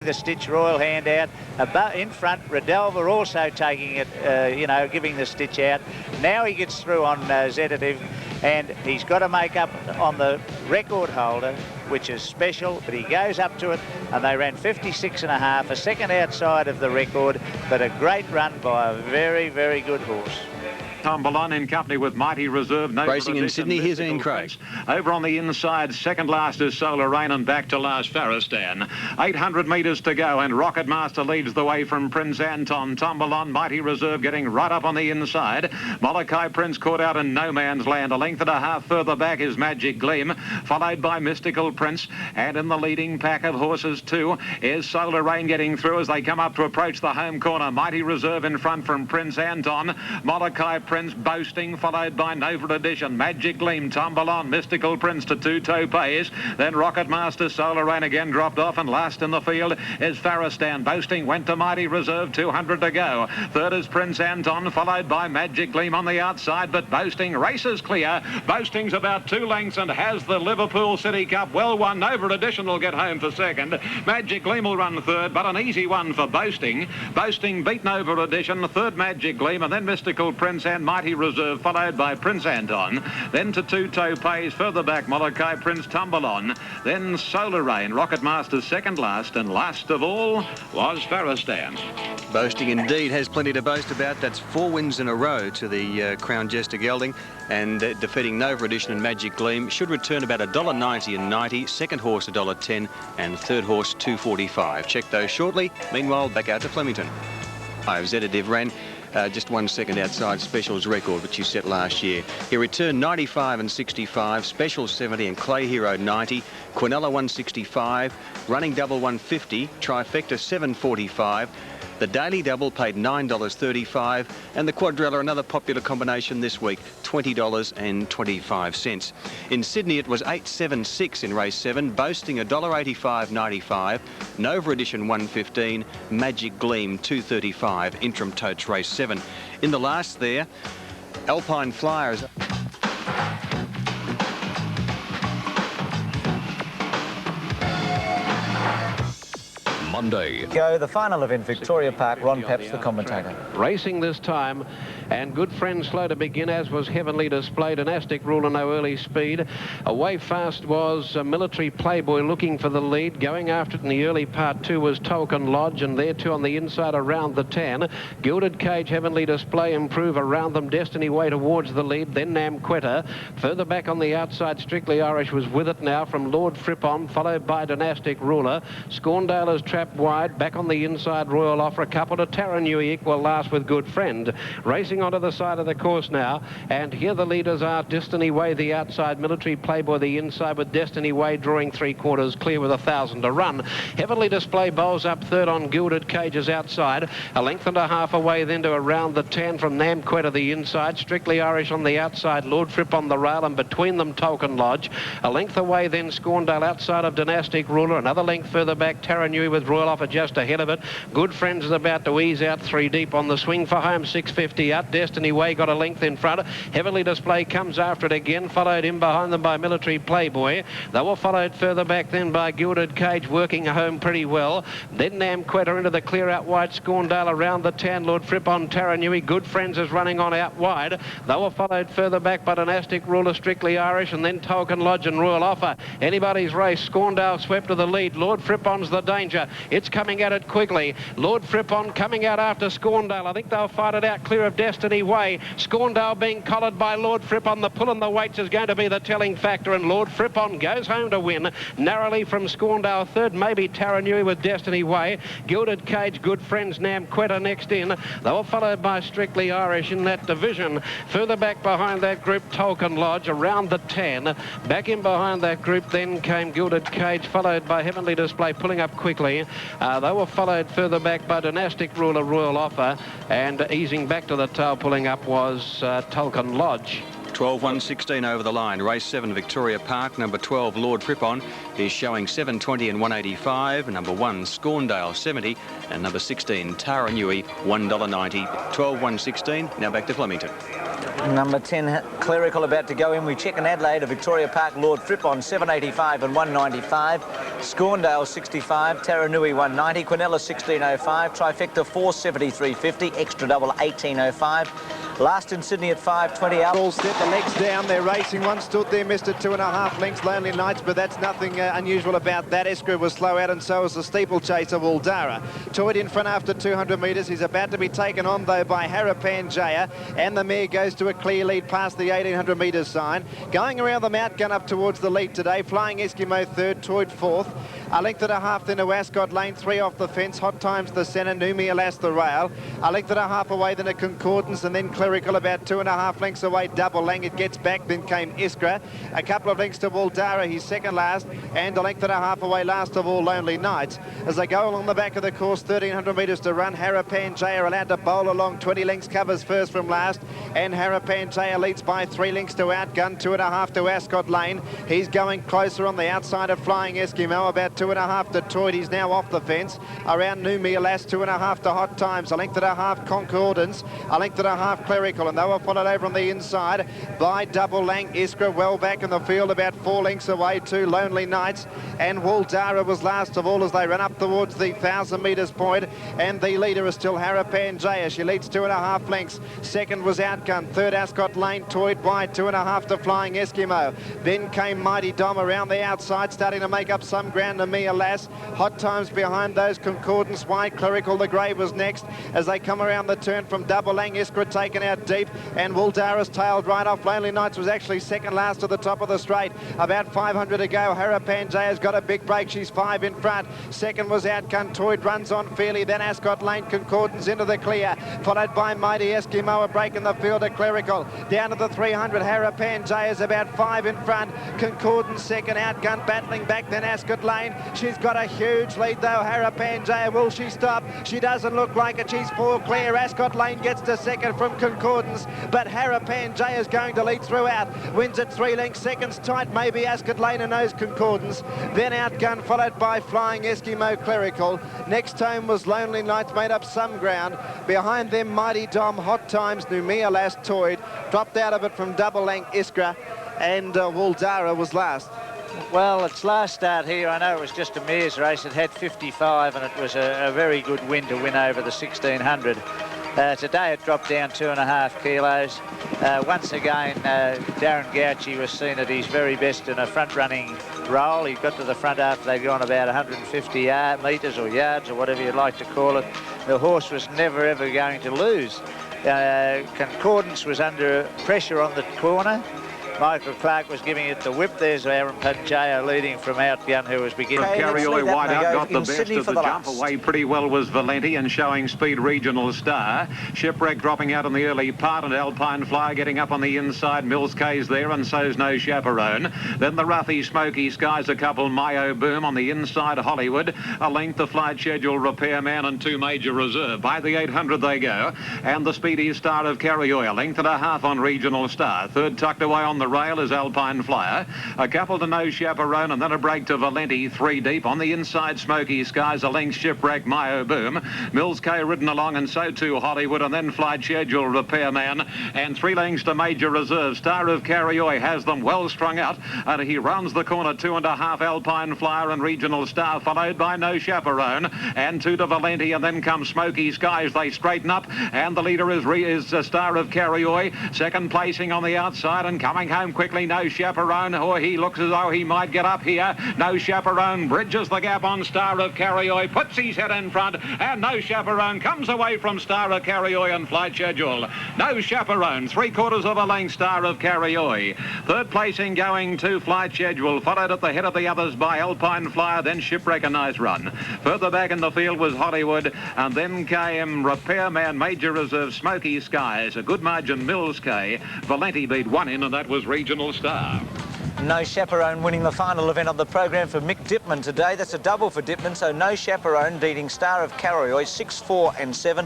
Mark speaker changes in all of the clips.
Speaker 1: The stitch Royal Hand out. In front, Redelva also taking it, giving the stitch out. Now he gets through on Zeditave, and he's got to make up on the record holder, which is special, but he goes up to it, and they ran 56.5, a second outside of the record, but a great run by a very, very good horse.
Speaker 2: Tumble in company with Mighty Reserve.
Speaker 3: Racing in Sydney, here's Ian Craig.
Speaker 2: Over on the inside, second last is Solar Rain, and back to last Farristan. 800 metres to go, and Rocket Master leads the way from Prince Anton. Tumble on, Mighty Reserve getting right up on the inside. Molokai Prince caught out in no man's land. A length and a half further back is Magic Gleam, followed by Mystical Prince. And in the leading pack of horses too is Solar Rain getting through as they come up to approach the home corner. Mighty Reserve in front from Prince Anton. Molokai Prince boasting, followed by Nova Edition. Magic Gleam, Tumble on, Mystical Prince to two-toe pace. Then Rocket Master, Solar Rain again dropped off, and last in the field is Farristan. Boasting went to Mighty Reserve, 200 to go. Third is Prince Anton, followed by Magic Gleam on the outside, but Boasting races clear. Boasting's about 2 lengths and has the Liverpool City Cup well won. Nova Edition will get home for second. Magic Gleam will run third, but an easy one for Boasting. Boasting beat Nova Edition, third Magic Gleam, and then Mystical Prince and Mighty Reserve, followed by Prince Anton. Then to two-toe pace, further back Molokai Prince, Tumble on. Then Solar Rain, Rocket Master's second last, and last of all was Farristan.
Speaker 3: Boasting indeed has plenty to boast about. That's 4 wins in a row to the Crown Jester gelding, and defeating Nova Edition and Magic Gleam. Should return about $1.90 and 90. Second horse $1.10, and third horse $2.45. Check those shortly. Meanwhile, back out to Flemington. Zeditave ran just 1 second outside Special's record, which you set last year. He returned 95 and 65, Special 70 and Clay Hero 90, Quinella 165, Running Double 150, Trifecta 745. The Daily Double paid $9.35, and the Quadrella, another popular combination this week, $20.25. In Sydney, it was 876 in race 7, Boasting $1.85.95, Nova Edition 115, Magic Gleam 235, Interim Totes race 7. In the last there, Alpine Flyers.
Speaker 4: Monday.
Speaker 5: Go the final of in Victoria Park. Ron Pepps, the commentator.
Speaker 6: Racing this time, and Good Friend slow to begin, as was Heavenly Display. Dynastic Ruler, no early speed. Away fast was Military Playboy, looking for the lead. Going after it in the early part 2 was Token Lodge, and there too on the inside around the tan. Gilded Cage, Heavenly Display, improve around them. Destiny Way towards the lead, then Namquetta. Further back on the outside, Strictly Irish was with it now from Lord Fripon, followed by Dynastic Ruler. Scorndale is trapped wide. Back on the inside, Royal Offer, a couple to Taranui, equal last with Good Friend. Racing onto the side of the course now, and here the leaders are Destiny Way the outside, Military Playboy the inside, with Destiny Way drawing 3/4 clear with 1,000 to run. Heavenly Display bowls up third on Gilded Cages outside, a length and a half away then to around the tan from Namquetta the inside, Strictly Irish on the outside, Lord Fripp on the rail, and between them Token Lodge. A length away then Scorndale outside of Dynastic Ruler, another length further back Taranui with Royal Offer just ahead of it. Good Friends is about to ease out 3 deep on the swing for home, 650 out. Destiny Way got a length in front. Heavenly Display comes after it again, followed in behind them by Military Playboy. They were followed further back then by Gilded Cage, working home pretty well. Then Namquetta into the clear out wide, Scorndale around the tan, Lord Fripp on Taranui. Good Friends is running on out wide. They were followed further back by Dynastic Ruler, Strictly Irish, and then Token Lodge and Royal Offer. Anybody's race. Scorndale swept to the lead. Lord Frippon's the danger. It's coming at it quickly. Lord Fripon coming out after Scorndale. I think they'll fight it out clear of Destiny Way. Scorndale being collared by Lord Fripon. The pull on the weights is going to be the telling factor, and Lord Fripon goes home to win. Narrowly from Scorndale third, maybe Taranui with Destiny Way. Gilded Cage, Good Friends, Namquetta next in. They were followed by Strictly Irish in that division. Further back behind that group, Token Lodge around the tan. Back in behind that group then came Gilded Cage, followed by Heavenly Display pulling up quickly. They were followed further back by Dynastic Ruler, Royal Offer, and easing back to the tail pulling up was Token Lodge.
Speaker 3: 12.116 over the line. Race 7, Victoria Park. Number 12, Lord FRIPON, is showing 7.20 and 1.85. Number 1, Scorndale, 70. And number 16, Taranui, $1.90. 12.116. Now back to Flemington.
Speaker 5: Number 10, Clerical, about to go in. We check in Adelaide, Victoria Park, Lord FRIPON, 7.85 and 1.95. Scorndale, 65. Taranui, 1.90. Quinella, 16.05. Trifecta, 4.73.50. Extra double, 18.05. Last in Sydney at 5.20 out.
Speaker 4: All set, the legs down, they're racing. One stood there, missed at 2.5 lengths, Lonely Nights, but that's nothing unusual about that. Iskra was slow out, and so was the steeplechaser Wildara. Toyed in front after 200 metres. He's about to be taken on, though, by Harapan Jaya, and the mare goes to a clear lead past the 1800 metres sign. Going around the Mount Gun up towards the lead today. Flying Eskimo third, Toyed fourth. A length and a half then to Ascot Lane, 3 off the fence. Hot Times the centre, Numi Alas the rail. A length and a half away then a Concordance, and then Clerical about 2.5 lengths away. Double Lang, it gets back, then came Iskra. A couple of lengths to Wildara, he's second last, and a length and a half away last of all, Lonely Nights. As they go along the back of the course, 1,300 metres to run. Harapan Jaya allowed to bowl along, 20 lengths covers first from last, and Harapan Jaya leads by 3 lengths to Outgun, 2.5 to Ascot Lane. He's going closer on the outside of Flying Eskimo, about 2.5 to Toyd. He's now off the fence. Around Numi Alas, 2.5 to Hot Times, a length and a half Concordance, a length and a half Clerical, and they were followed over on the inside by Double Lang. Iskra well back in the field, about 4 lengths away to Lonely Nights, and Wildara was last of all as they run up towards the 1,000 metres point, and the leader is still Harapan Jaya. She leads 2.5 lengths. Second was Outgun, third Ascot Lane, Toyed wide, 2.5 to Flying Eskimo. Then came Mighty Dom around the outside, starting to make up some ground to Mia Lass. Hot Times behind those, Concordance wide, Clerical the Grey was next as they come around the turn from Double Lang. Iskra taken out deep, and Wildara's tailed right off. Lonely Nights was actually second last to the top of the straight. About 500 to go. Harapan Jaya's got a big break. She's 5 in front. Second was Outgun. Toyd runs on fairly. Then Ascot Lane, Concordance into the clear, followed by Mighty Eskimo, a break in the field of Clerical. Down to the 300. Harapan Jaya's about 5 in front. Concordance second. Outgun battling back. Then Ascot Lane. She's got a huge lead though. Harapan Jaya, will she stop? She doesn't look like it. She's 4 clear. Ascot Lane gets to second from Concordance, but Harapan Jaya is going to lead throughout. Wins at 3 lengths. Seconds tight, maybe Ascot Lane and knows Concordance. Then Outgun, followed by Flying Eskimo, Clerical. Next home was Lonely Nights, made up some ground. Behind them, Mighty Dom, Hot Times, Numia Last, Toyd. Dropped out of it from Double Lang, Iskra, and Wildara was last.
Speaker 1: Well, its last start here, I know it was just a mare's race. It had 55, and it was a very good win to win over the 1600. Today it dropped down 2.5 kilos. Once again, Darren Gauci was seen at his very best in a front-running role. He got to the front after they'd gone about 150 metres or yards or whatever you'd like to call it. The horse was never, ever going to lose. Concordance was under pressure on the corner. Michael Clark was giving it the whip. There's Harapan Jaya leading from Outgun, who was beginning.
Speaker 2: Carrioi wide out, got the best of the jump. Away pretty well was Valenti, and showing speed Regional Star. Shipwreck dropping out in the early part, and Alpine Flyer getting up on the inside. Mills K's there, and so's No Chaperone. Then the roughy Smoky Skies, a couple Mayo Boom on the inside. Hollywood, a length the flight schedule Repairman, and 2 Major Reserve. By the 800 they go, and the speedy Star of Carrioi, a length and a half on Regional Star. Third tucked away on the rail is Alpine Flyer. A couple to No Chaperone, and then a break to Valenti, 3 deep. On the inside, Smoky Skies, a length Shipwreck, Mayo Boom. Mills K ridden along, and so too Hollywood, and then Flight Schedule Repairman, and 3 lengths to Major Reserve. Star of Carrioi has them well strung out, and he rounds the corner, 2.5 Alpine Flyer and Regional Star, followed by No Chaperone, and 2 to Valenti, and then comes Smoky Skies. They straighten up, and the leader is Star of Carrioi. Second placing on the outside, and coming home quickly, No Chaperone. Oh, he looks as though he might get up here. No Chaperone bridges the gap on Star of Carrioi, puts his head in front, and No Chaperone comes away from Star of Carrioi and Flight Schedule. No Chaperone, 3/4 of a length, Star of Carrioi. Third placing going to Flight Schedule, followed at the head of the others by Alpine Flyer, then Shipwreck, a nice run. Further back in the field was Hollywood, and then came Repairman, Major Reserve, Smoky Skies, a good margin, Mills K. Valenti beat 1 in, and that was Regional Star.
Speaker 5: No Chaperone winning the final event of the program for Mick Dipman today. That's a double for Dipman, so No Chaperone beating Star of Carrioy 6, 4 and 7.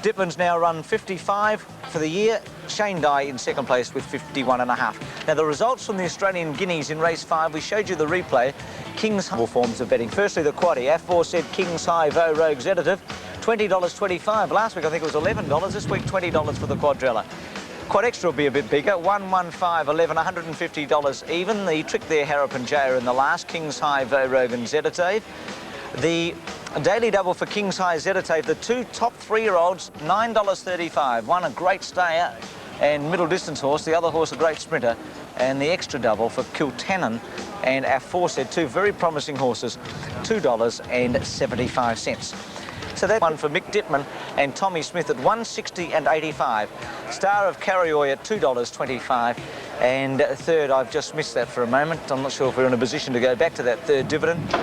Speaker 5: Dipman's now run 55 for the year. Shane Dye in second place with 51.5. Now the results from the Australian Guineas in race 5, we showed you the replay. King's High forms of betting. Firstly the quaddie, Aforesaid, King's High, Vo Rogue, Zeditave, $20.25. Last week I think it was $11. This week $20 for the quadrilla. Quad extra will be a bit bigger, 115.11, $150 even. The trick there, HARAPAN, JAYA in the last, King's High, Vo Rogue and Zeditave. The daily double for King's High, Zeditave, the two top 3-year-olds, $9.35. One a great stayer and middle distance horse, the other horse a great sprinter. And the extra double for Kiltannon and Aforesaid, two very promising horses, $2.75. So that one for Mick Dipman and Tommy Smith at 160 and 85. Star of Carrioy at $2.25. And third, I've just missed that for a moment. I'm not sure if we're in a position to go back to that third dividend.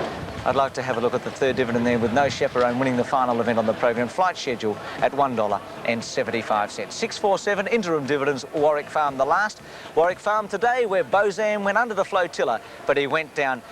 Speaker 5: I'd like to have a look at the third dividend there with No Chaperone winning the final event on the program. Flight schedule at $1.75. 647 interim dividends, Warwick Farm the last. Warwick Farm today where Bozan went under the flotilla, but he went down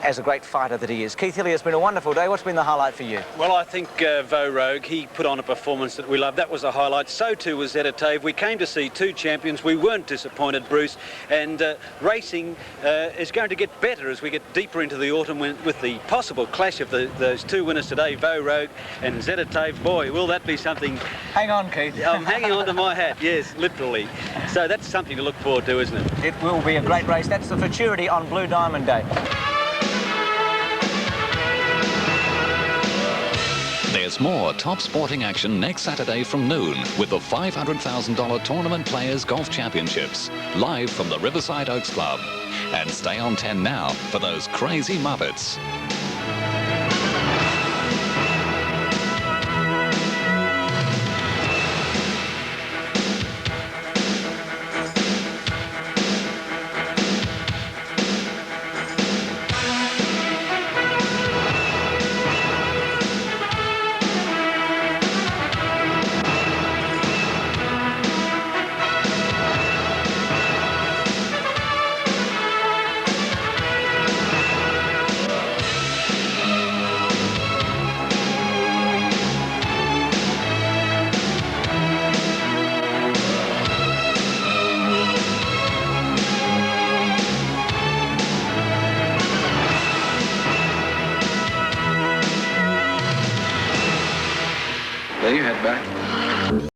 Speaker 5: as a great fighter that he is. Keith Hillier, it's been a wonderful day. What's been the highlight for you?
Speaker 7: Well, I think Vo Rogue, he put on a performance that we love. That was a highlight. So too was Zeditave. We came to see two champions. We weren't disappointed, Bruce. And racing is going to get better as we get deeper into the autumn with the possible clash of those two winners today, Vo Rogue and Zeditave. Boy, will that be something.
Speaker 5: Hang on, Keith.
Speaker 7: I'm hanging on to my hat, yes, literally. So that's something to look forward to, isn't it?
Speaker 5: It will be a great race. That's the Futurity on Blue Diamond Day.
Speaker 8: There's more top sporting action next Saturday from noon with the $500,000 Tournament Players Golf Championships, live from the Riverside Oaks Club. And stay on 10 now for those crazy Muppets.
Speaker 7: There you head back.